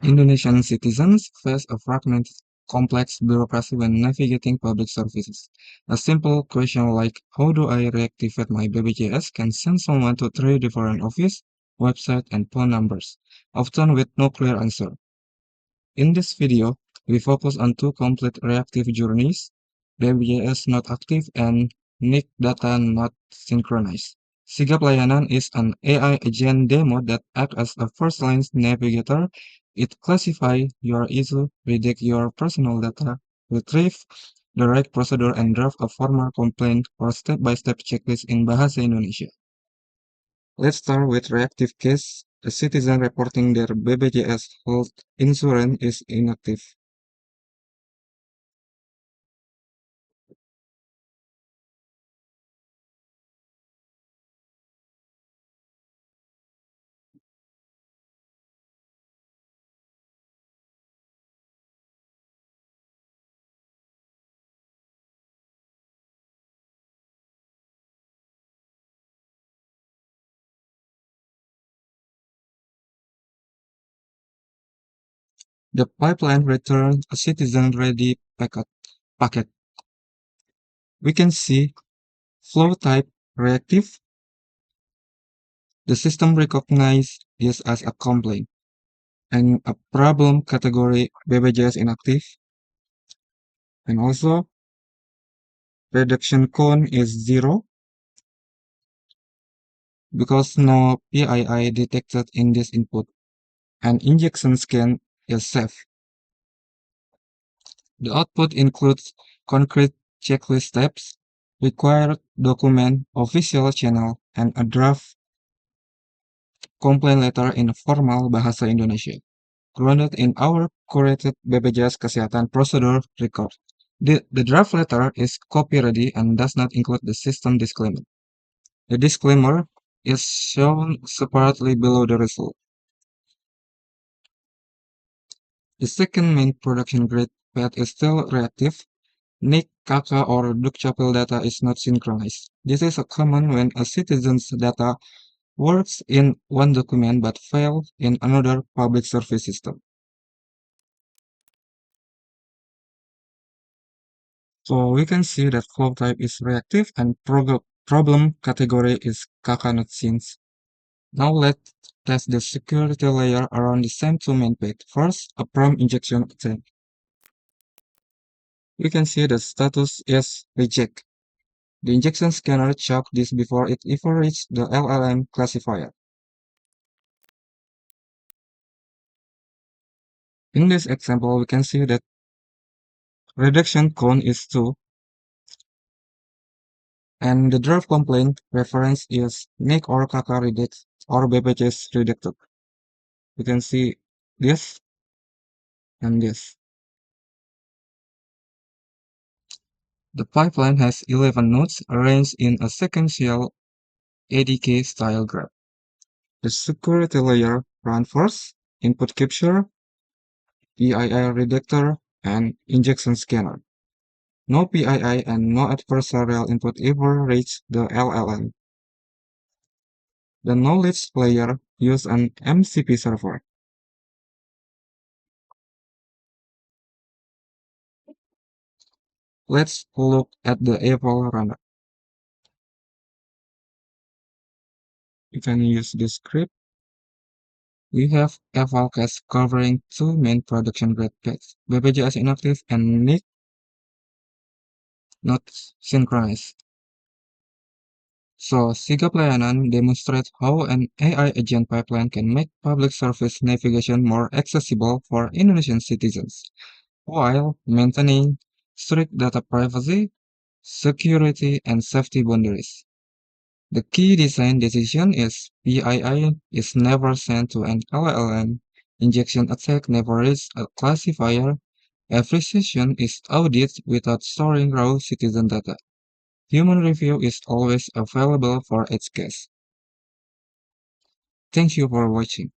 Indonesian citizens face a fragmented, complex bureaucracy when navigating public services. A simple question like, how do I reactivate my BPJS can send someone to three different office, website, and phone numbers, often with no clear answer. In this video, we focus on two complete reactive journeys, BPJS not active and NIC data not synchronized. Sigap Layanan is an AI agent demo that acts as a first-line navigator. It classifies your issue, predict your personal data, retrieve the right procedure, and draft a formal complaint or step-by-step checklist in Bahasa Indonesia. Let's start with reactive case. A citizen reporting their BPJS health insurance is inactive. The pipeline returns a citizen-ready packet. We can see flow type reactive. The system recognizes this as a complaint, and a problem category BPJS inactive, and also reduction cone is 0 because no PII detected in this input, and injection scan is safe. The output includes concrete checklist steps, required document, official channel, and a draft complaint letter in formal Bahasa Indonesia, grounded in our curated BPJS Kesehatan Procedure record. The draft letter is copy-ready and does not include the system disclaimer. The disclaimer is shown separately below the result. The second main production-grade path is still reactive. NIC, KK, or Dukcapil data is not synchronized. This is common when a citizen's data works in one document but fails in another public service system. So we can see that flow type is reactive and problem category is KK not synced. Now let's test the security layer around the same two main path. First, a prompt injection attack. We can see the status is reject. The injection scanner checked this before it even reached the LLM classifier. In this example, we can see that redaction cone is 2, and the draft complaint reference is NIC or KK reject or BPJS rejected. We can see this and this. The pipeline has 11 nodes arranged in a sequential ADK style graph. The security layer runs first, input capture, PII reductor, and injection scanner. No PII and no adversarial input ever reach the LLM. The knowledge layer uses an MCP server. Let's look at the eval runner. You can use this script. We have eval case covering two main production grade paths, BPJS inactive and NIC not synchronized. So, Sigap Layanan demonstrates how an AI agent pipeline can make public service navigation more accessible for Indonesian citizens, while maintaining strict data privacy, security, and safety boundaries. The key design decision is PII is never sent to an LLM, injection attack never reaches a classifier, every session is audited without storing raw citizen data. Human review is always available for each case. Thank you for watching.